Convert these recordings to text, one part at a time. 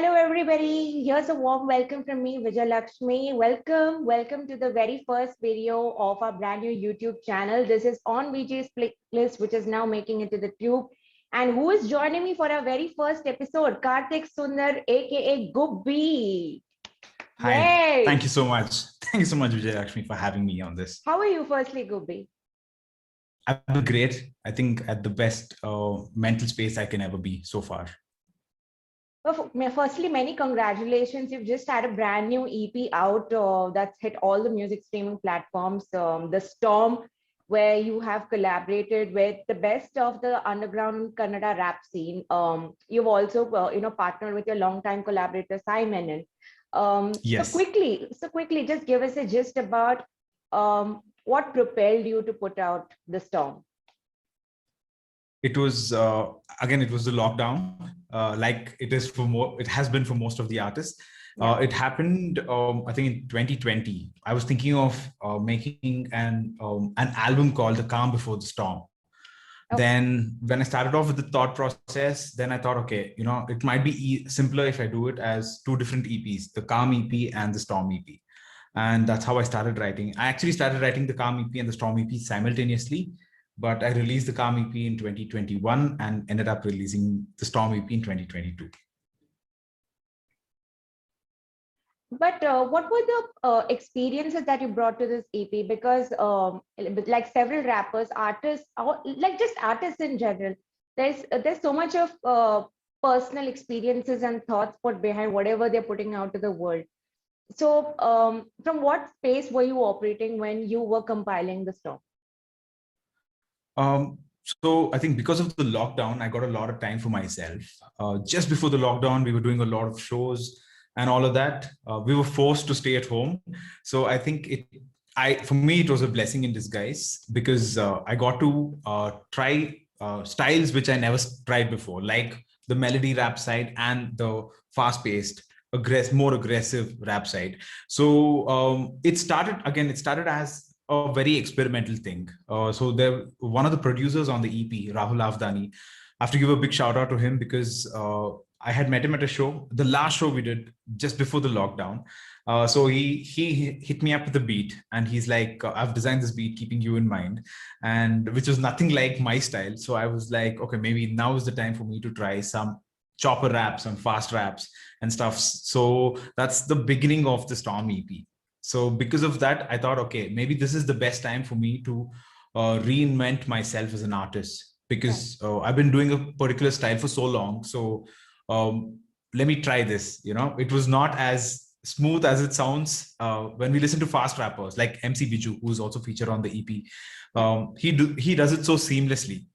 Hello, everybody. Here's a warm welcome from me, Vijayalakshmi. Welcome to the very first video of our brand new YouTube channel. This is on VJ's playlist, which is now making it to the tube. And who is joining me for our very first episode? Karthik Sundar, aka Gubbi. Hi, Yay. Thank you so much. Thank you so much, Vijayalakshmi, for having me on this. How are you, firstly, Gubbi? I've been great. I think at the best mental space I can ever be so far. Well, firstly, many congratulations. You've just had a brand new EP out that's hit all the music streaming platforms. The Storm, where you have collaborated with the best of the underground Kannada rap scene. You've also, partnered with your longtime collaborator Simon. Yes. So quickly, just give us a gist about what propelled you to put out The Storm. It was again, it was the lockdown, like it is for it has been for most of the artists. Yeah. It happened, I think, in 2020. I was thinking of making an album called The Calm Before the Storm. Okay. Then when I started off with the thought process, then I thought, okay, it might be simpler if I do it as two different EPs, the Calm EP and the Storm EP. And that's how I started writing. I actually started writing the Calm EP and the Storm EP simultaneously. But I released the Calm EP in 2021 and ended up releasing the Storm EP in 2022. But what were the experiences that you brought to this EP? Because like several rappers, artists, or like just artists in general, there's so much of personal experiences and thoughts put behind whatever they're putting out to the world. So from what space were you operating when you were compiling the Storm? So I think because of the lockdown, I got a lot of time for myself. Just before the lockdown, we were doing a lot of shows and all of that. We were forced to stay at home. So I think for me, it was a blessing in disguise because I got to try styles which I never tried before, like the melody rap side and the fast-paced, more aggressive rap side. So it started as a very experimental thing. So one of the producers on the EP, Rahul Avdani, I have to give a big shout out to him because I had met him at a show, the last show we did just before the lockdown. So he hit me up with the beat and he's like, I've designed this beat keeping you in mind, and which was nothing like my style. So I was like, okay, maybe now is the time for me to try some chopper raps, some fast raps and stuff. So that's the beginning of the Storm EP. So because of that, I thought, okay, maybe this is the best time for me to reinvent myself as an artist because I've been doing a particular style for so long. So let me try this. It was not as smooth as it sounds when we listen to fast rappers like MC Biju, who's also featured on the EP. He does it so seamlessly.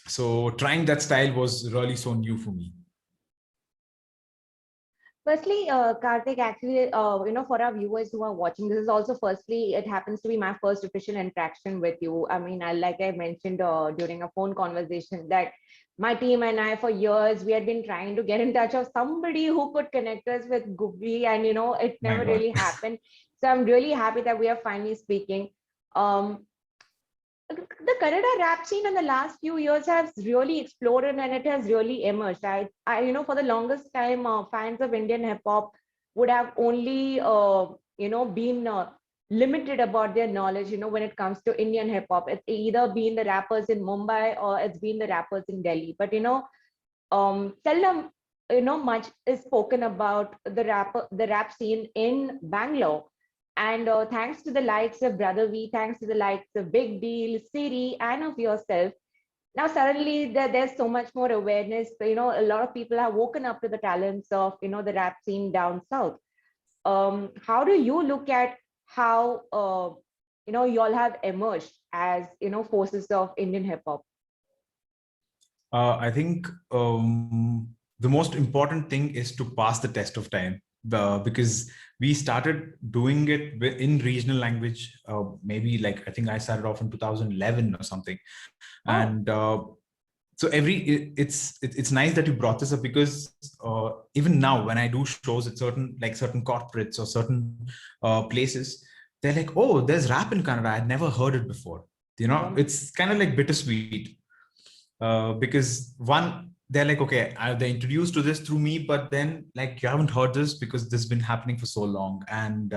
So trying that style was really so new for me. Firstly, Karthik, actually, for our viewers who are watching, this is also it happens to be my first official interaction with you. I mean, like I mentioned during a phone conversation that my team and I, for years, we had been trying to get in touch with somebody who could connect us with Gubbi, and, it never really happened. So I'm really happy that we are finally speaking. The Kannada rap scene in the last few years has really exploded and it has really emerged. I for the longest time, fans of Indian hip hop would have only, been limited about their knowledge, when it comes to Indian hip hop. It's either been the rappers in Mumbai or it's been the rappers in Delhi. But, seldom, much is spoken about the rap scene in Bangalore. And thanks to the likes of Brother V, thanks to the likes of Big Deal, Siri, and of yourself, now suddenly there's so much more awareness. A lot of people have woken up to the talents of, the rap scene down south. How do you look at how, you all have emerged as, forces of Indian hip hop? I think the most important thing is to pass the test of time. Because we started doing it in regional language, maybe like I think I started off in 2011 or something. Oh. And so it's nice that you brought this up because even now when I do shows at certain corporates or certain places, they're like, oh, there's rap in Kannada. I'd never heard it before. It's kind of like bittersweet because one, they're like, okay, they're introduced to this through me, but then like, you haven't heard this because this has been happening for so long. And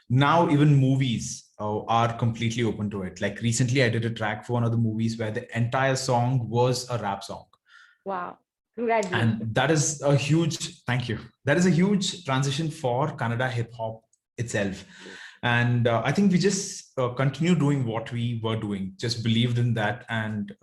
now even movies are completely open to it. Like recently I did a track for one of the movies where the entire song was a rap song. Wow. Congratulations. And that is a huge, thank you. That is a huge transition for Kannada hip hop itself. And I think we just continue doing what we were doing, just believed in that, and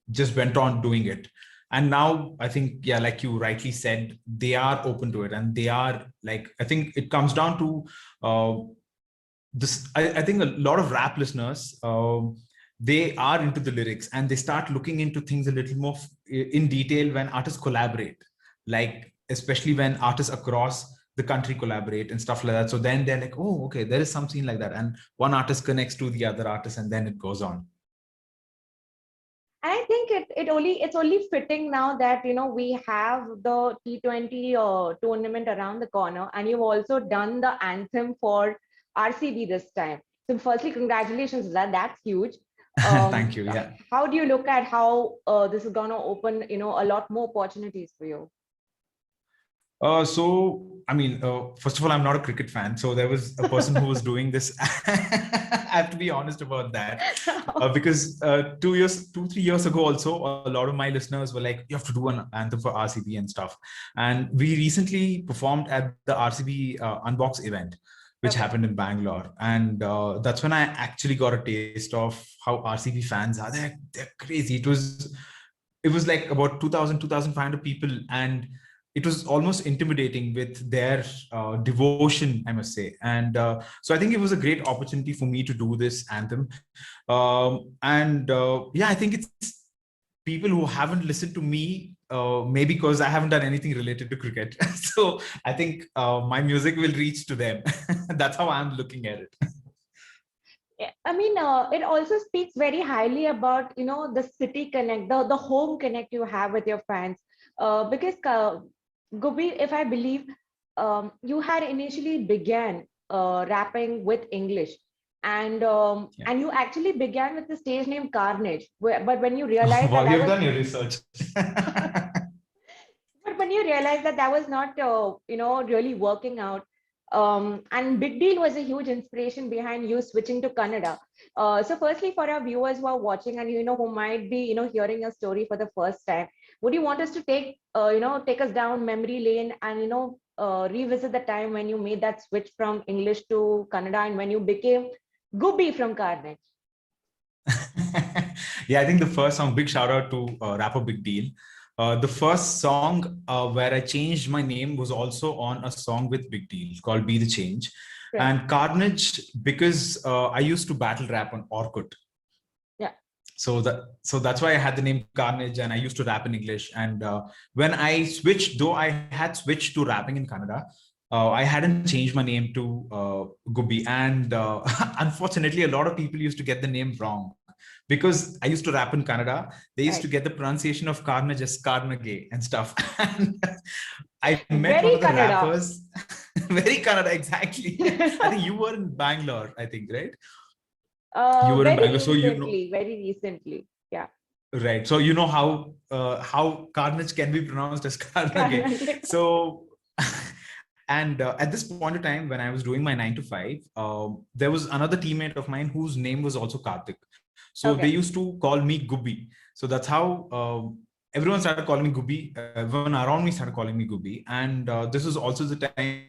just went on doing it. And now I think, yeah, like you rightly said, they are open to it, and they are like, I think it comes down to this. I think a lot of rap listeners, they are into the lyrics, and they start looking into things a little more in detail when artists collaborate, like especially when artists across the country collaborate and stuff like that. So then they're like, oh, okay, there is something like that, and one artist connects to the other artist, and then it goes on. And I think it's only fitting now that we have the T20 tournament around the corner, and you've also done the anthem for RCB this time. So firstly, congratulations, that's huge. Thank you. Yeah. How do you look at how this is going to open a lot more opportunities for you? So, I mean, first of all, I'm not a cricket fan. So there was a person who was doing this. I have to be honest about that. Because 3 years ago also, a lot of my listeners were like, you have to do an anthem for RCB and stuff. And we recently performed at the RCB Unbox event, which happened in Bangalore. And that's when I actually got a taste of how RCB fans are. They're crazy. It was like about 2,500 people. And it was almost intimidating with their devotion, I must say. And so I think it was a great opportunity for me to do this anthem. Yeah, I think it's people who haven't listened to me, maybe because I haven't done anything related to cricket. So I think my music will reach to them. That's how I'm looking at it. Yeah, I mean, it also speaks very highly about, the city connect, the home connect you have with your fans. Because Gubbi, if I believe, you had initially began rapping with English, and you actually began with the stage name Carnage. But when you realized well, that you've done your research. But when you realized that was not, really working out, and Big Deal was a huge inspiration behind you switching to Kannada. So firstly, for our viewers who are watching and who might be hearing your story for the first time, would you want us to take us down memory lane and revisit the time when you made that switch from English to Kannada and when you became Gubbi from Carnage? Yeah, I think the first song, big shout out to rapper Big Deal. The first song where I changed my name was also on a song with Big Deal called Be the Change. Right. And Carnage, because I used to battle rap on Orkut. Yeah. So that's why I had the name Carnage, and I used to rap in English. And when I switched, though I had switched to rapping in Kannada, I hadn't changed my name to Gubbi. And unfortunately, a lot of people used to get the name wrong. Because I used to rap in Kannada, they used to get the pronunciation of Carnage as Carnage and stuff. And I met one of the rappers. Very Kannada, exactly. I think you were in Bangalore, I think, right? You were in Bangalore, so very recently, yeah. Right. So you know how Carnage can be pronounced as Carnage. So, and at this point of time, when I was doing my 9 to 5, there was another teammate of mine whose name was also Karthik. So they used to call me Gubbi. So that's how everyone started calling me Gubbi. Everyone around me started calling me Gubbi. And this was also the time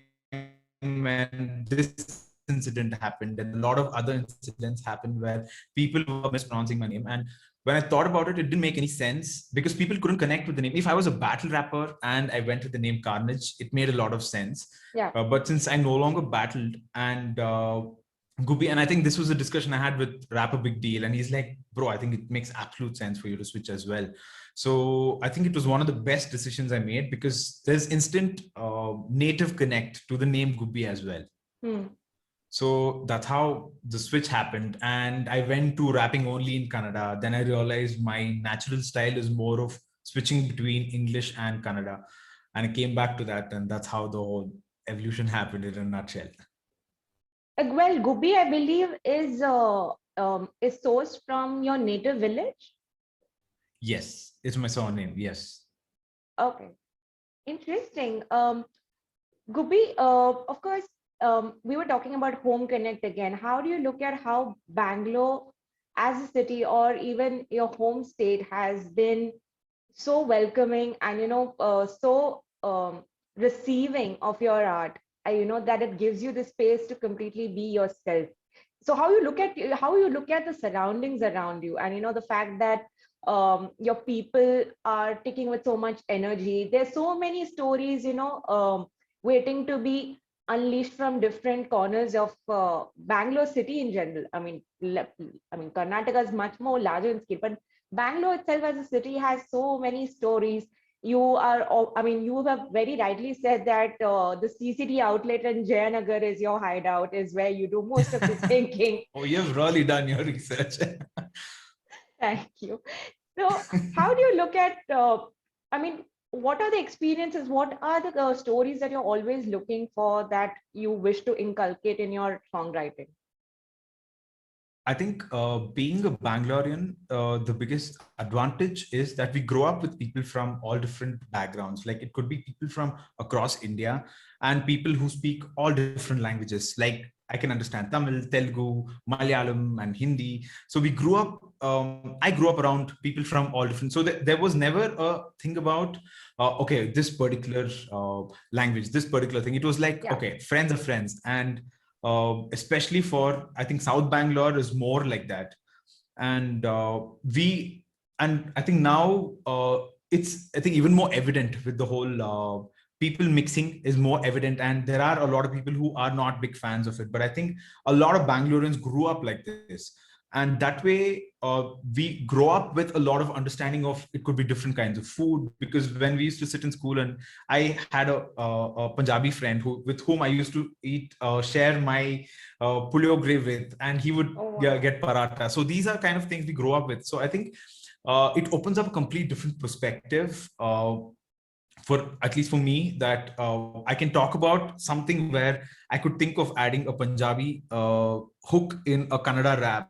when this incident happened, and a lot of other incidents happened where people were mispronouncing my name. And when I thought about it, it didn't make any sense because people couldn't connect with the name. If I was a battle rapper and I went with the name Carnage, it made a lot of sense. Yeah. But since I no longer battled and Gubbi, and I think this was a discussion I had with rapper Big Deal, and he's like, bro, I think it makes absolute sense for you to switch as well. So I think it was one of the best decisions I made because there's instant native connect to the name Gubbi as well. So that's how the switch happened. And I went to rapping only in Kannada. Then I realized my natural style is more of switching between English and Kannada. And I came back to that. And that's how the whole evolution happened in a nutshell. Well, Gubbi, I believe, is sourced from your native village. Yes. it's my surname. Yes. Okay, interesting. Gubbi, of course, we were talking about home connect again. How do you look at how Bangalore as a city or even your home state has been so welcoming and so receiving of your art? That it gives you the space to completely be yourself. So how you look at the surroundings around you, and the fact that your people are taking with so much energy. There's so many stories, waiting to be unleashed from different corners of Bangalore city in general. I mean, Karnataka is much more larger in scale, but Bangalore itself as a city has so many stories. You have very rightly said that the CCD outlet in Jayanagar is your hideout, is where you do most of the thinking. Oh, you've really done your research. Thank you. So, how do you look at, what are the experiences? What are the stories that you're always looking for that you wish to inculcate in your songwriting? I think being a Bangalorean, the biggest advantage is that we grow up with people from all different backgrounds. Like it could be people from across India and people who speak all different languages. Like I can understand Tamil, Telugu, Malayalam, and Hindi. So we grew up. I grew up around people from all different. So there was never a thing about okay, this particular language, this particular thing. It was like Yeah. okay, friends are friends, and especially for I think South Bangalore is more like that, and I think now it's I think even more evident with the whole people mixing is more evident, and there are a lot of people who are not big fans of it, but I think a lot of Bangaloreans grew up like this, and that way we grow up with a lot of understanding of it could be different kinds of food, because when we used to sit in school and I had a Punjabi friend with whom I used to eat share my puliyogre with, and he would Oh, wow. get paratha. So these are kind of things we grow up with. So I think it opens up a complete different perspective for at least for me, that I can talk about something where I could think of adding a Punjabi hook in a Kannada rap,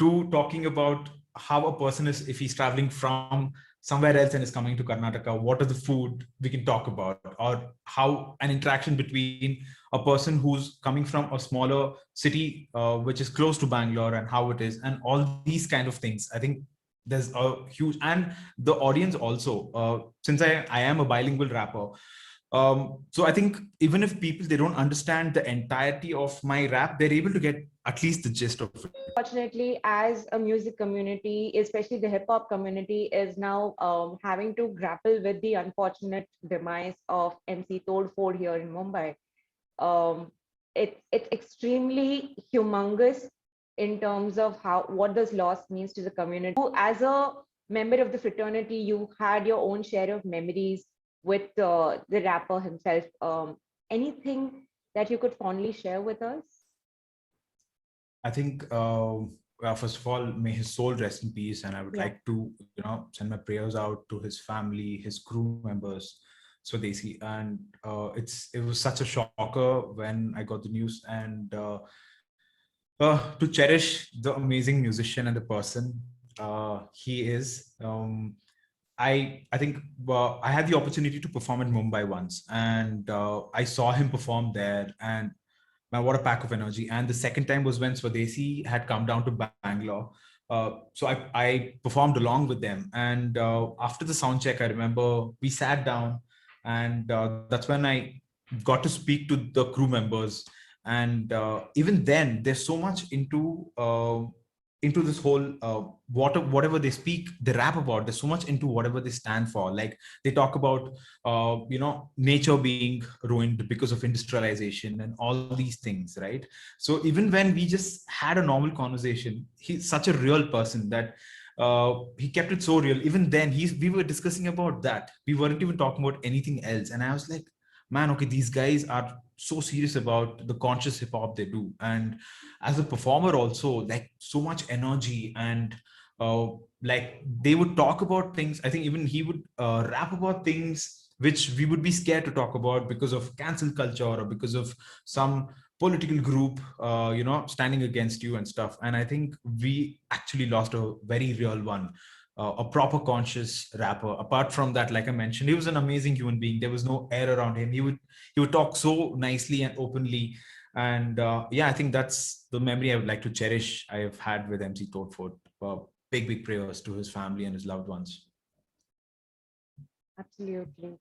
to talking about how a person is, if he's traveling from somewhere else and is coming to Karnataka, what are the food we can talk about, or how an interaction between a person who's coming from a smaller city, which is close to Bangalore, and how it is, and all these kind of things. I think there's a huge, and the audience also, since I am a bilingual rapper, so I think even if people, they don't understand the entirety of my rap, they're able to get at least the gist of it. Fortunately, as a music community, especially the hip hop community, is now having to grapple with the unfortunate demise of MC Tod Fod here in Mumbai. Um, it's extremely humongous in terms of what this loss means to the community. As a member of the fraternity, you had your own share of memories with the rapper himself. Anything that you could fondly share with us? I think, first of all, may his soul rest in peace, and I would Yeah. like to, send my prayers out to his family, his crew members, Swadesi, and it was such a shocker when I got the news, and to cherish the amazing musician and the person he is. I think I had the opportunity to perform in Mumbai once, and I saw him perform there, and man, what a pack of energy. And the second time was when Swadesi had come down to Bangalore. So I performed along with them. And after the sound check, I remember we sat down, and that's when I got to speak to the crew members. And even then, there's so much into this whole whatever they speak, they rap about. There's so much into whatever they stand for. Like they talk about nature being ruined because of industrialization and all these things, right? So even when we just had a normal conversation, he's such a real person that he kept it so real. Even then, we were discussing about that. We weren't even talking about anything else. And I was like, man, okay, these guys are so serious about the conscious hip hop they do. And as a performer also, like so much energy, and like they would talk about things. I think even he would rap about things which we would be scared to talk about because of cancel culture or because of some political group standing against you and stuff. And I think we actually lost a very real one. a proper conscious rapper. Apart from that, like I mentioned, he was an amazing human being. There was no air around him. He would talk so nicely and openly. And yeah, I think that's the memory I would like to cherish. I have had with MC Tod Fod. Big prayers to his family and his loved ones. Absolutely.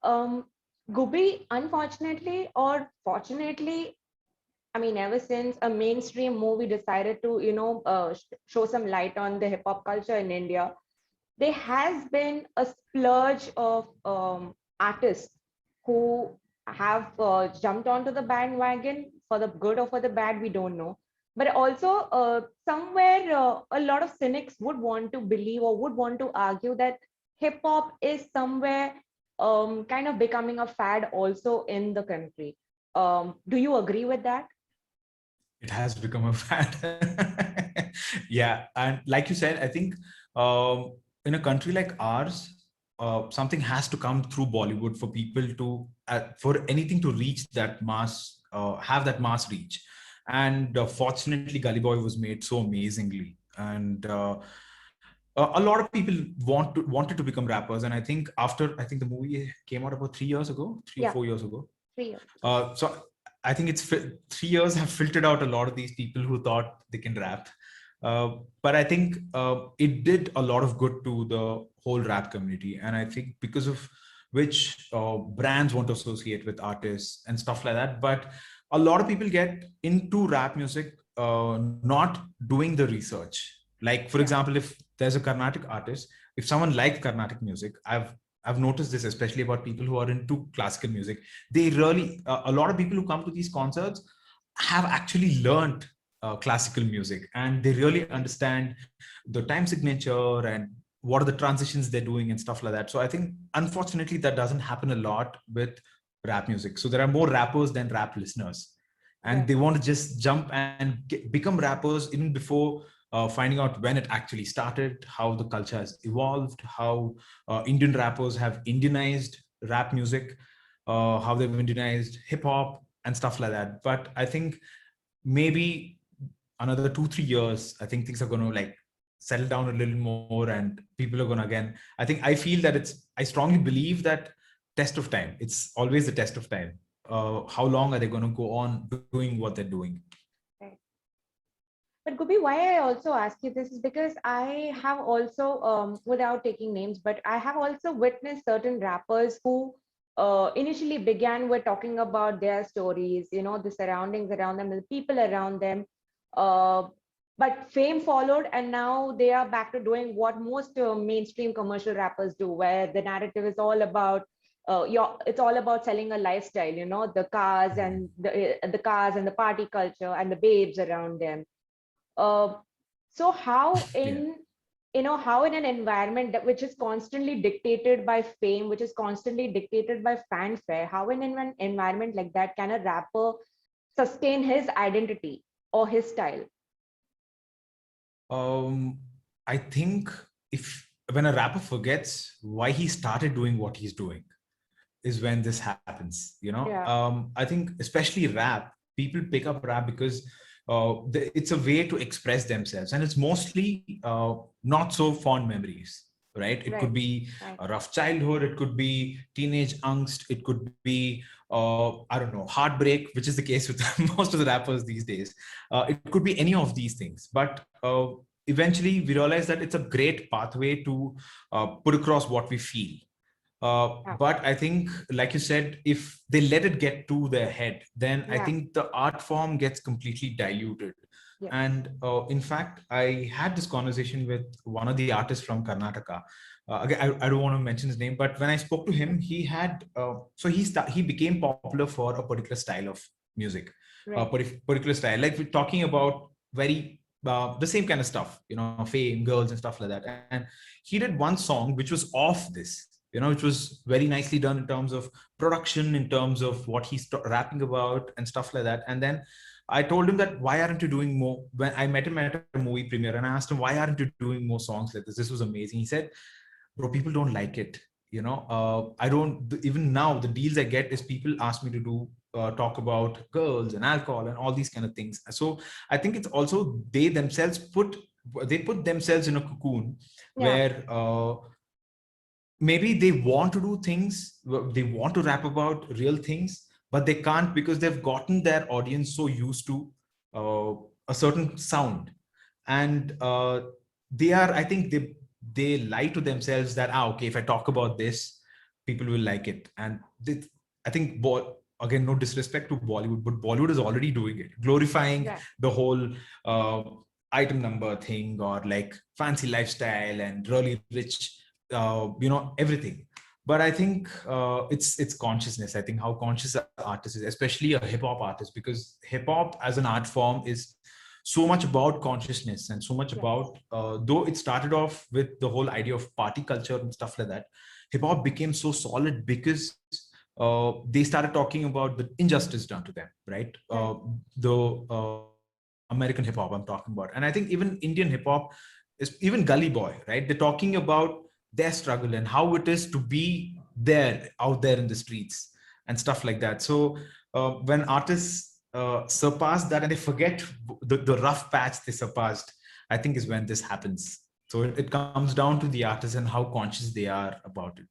Um, Gubbi, unfortunately or fortunately, I mean, ever since a mainstream movie decided to, show some light on the hip hop culture in India, there has been a splurge of artists who have jumped onto the bandwagon for the good or for the bad, we don't know. But also, somewhere a lot of cynics would want to believe or would want to argue that hip hop is somewhere kind of becoming a fad also in the country. Do you agree with that? It has become a fad. Yeah, and like you said, I think in a country like ours, something has to come through Bollywood for people to for anything to reach that mass, have that mass reach. And fortunately, Gully Boy was made so amazingly, and a lot of people wanted to become rappers. And I think I think the movie came out about 3 years ago, three or Yeah, 4 years ago. 3 years. So I think 3 years have filtered out a lot of these people who thought they can rap. But I think it did a lot of good to the whole rap community. And I think because of which brands want to associate with artists and stuff like that. But a lot of people get into rap music not doing the research. Like, for Yeah. example, if there's a Carnatic artist, if someone likes Carnatic music, I've noticed this, especially about people who are into classical music. They really, a lot of people who come to these concerts have actually learned classical music, and they really understand the time signature and what are the transitions they're doing and stuff like that. So I think, unfortunately, that doesn't happen a lot with rap music. So there are more rappers than rap listeners, and Right. they want to just jump and become rappers even before finding out when it actually started, how the culture has evolved, how Indian rappers have Indianized rap music, how they've Indianized hip hop and stuff like that. But I think maybe another 2-3 years, I think things are going to like settle down a little more, and people are going to again. I feel that I strongly believe that test of time. It's always the test of time. How long are they going to go on doing what they're doing? Right. But Gubi, why I also ask you this is because I have also, without taking names, but I have also witnessed certain rappers who initially began with talking about their stories, the surroundings around them, the people around them. Uh, but fame followed, and now they are back to doing what most mainstream commercial rappers do, where the narrative is all about it's all about selling a lifestyle, the cars and the cars and the party culture and the babes around them. uh, so Yeah. how in an environment which is constantly dictated by fame, which is constantly dictated by fanfare, how in an environment like that can a rapper sustain his identity or his style? Um, I think if when a rapper forgets why he started doing what he's doing, is when this happens. Yeah. I think especially rap, people pick up rap because it's a way to express themselves, and it's mostly not so fond memories, right? It could Right. be Right. a rough childhood, it could be teenage angst, it could be I don't know, heartbreak, which is the case with most of the rappers these days. It could be any of these things, but eventually we realize that it's a great pathway to put across what we feel. Yeah. But I think, like you said, if they let it get to their head, then I Yeah. think the art form gets completely diluted. Yes. And in fact, I had this conversation with one of the artists from Karnataka. Again, I don't want to mention his name, but when I spoke to him, he had he became popular for a particular style of music, a Right. particular style. Like, we're talking about very the same kind of stuff, fame, girls, and stuff like that. And he did one song which was off this, which was very nicely done in terms of production, in terms of what he's rapping about and stuff like that. And then I told him that, why aren't you doing more? When I met him at a movie premiere, and I asked him, why aren't you doing more songs like this? This was amazing. He said, bro, people don't like it. I don't, even now, the deals I get is people ask me to do, talk about girls and alcohol and all these kind of things. So I think it's also they themselves put they put themselves in a cocoon Yeah. where maybe they want to do things, they want to rap about real things, but they can't because they've gotten their audience so used to a certain sound. And I think they lie to themselves that, okay, if I talk about this, people will like it. And I think, again, no disrespect to Bollywood, but Bollywood is already doing it, glorifying the whole item number thing, or like fancy lifestyle and really rich, everything. But I think it's consciousness. I think how conscious an artist is, especially a hip hop artist, because hip hop as an art form is so much about consciousness and so much about, though it started off with the whole idea of party culture and stuff like that, hip hop became so solid because they started talking about the injustice done to them, right? The American hip hop I'm talking about. And I think even Indian hip hop is even Gully Boy, right? They're talking about their struggle and how it is to be there out there in the streets and stuff like that. So when artists surpass that and they forget the rough patch they surpassed, I think is when this happens. So it comes down to the artists and how conscious they are about it.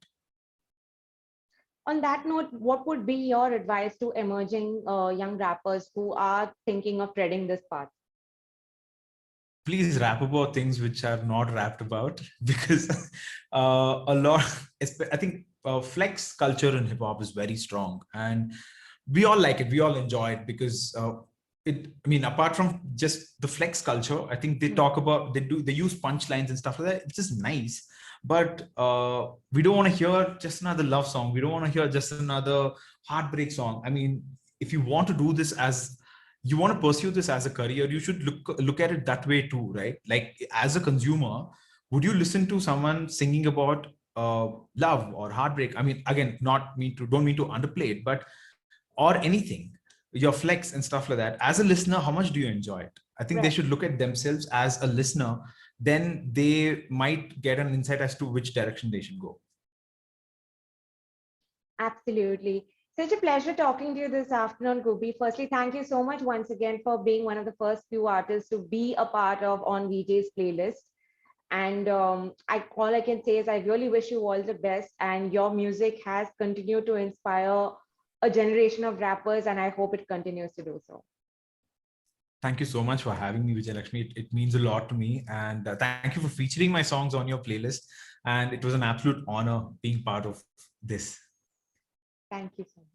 On that note, what would be your advice to emerging young rappers who are thinking of treading this path? Please rap about things which are not rapped about, because I think flex culture in hip hop is very strong, and we all like it. We all enjoy it because apart from just the flex culture, I think they talk about, they use punchlines and stuff like that, which is nice. But we don't want to hear just another love song. We don't want to hear just another heartbreak song. I mean, if you want to do this you want to pursue this as a career, you should look at it that way too, right? Like, as a consumer, would you listen to someone singing about love or heartbreak? I mean, again, don't mean to underplay it, but or anything, your flex and stuff like that. As a listener, how much do you enjoy it? I think they should look at themselves as a listener. Then they might get an insight as to which direction they should go. Absolutely. Such a pleasure talking to you this afternoon, Gubbi. Firstly, thank you so much once again for being one of the first few artists to be a part of On VJ's playlist. And all I can say is I really wish you all the best. And your music has continued to inspire a generation of rappers, and I hope it continues to do so. Thank you so much for having me, Vijayalakshmi. It means a lot to me. And thank you for featuring my songs on your playlist. And it was an absolute honor being part of this. Thank you so much.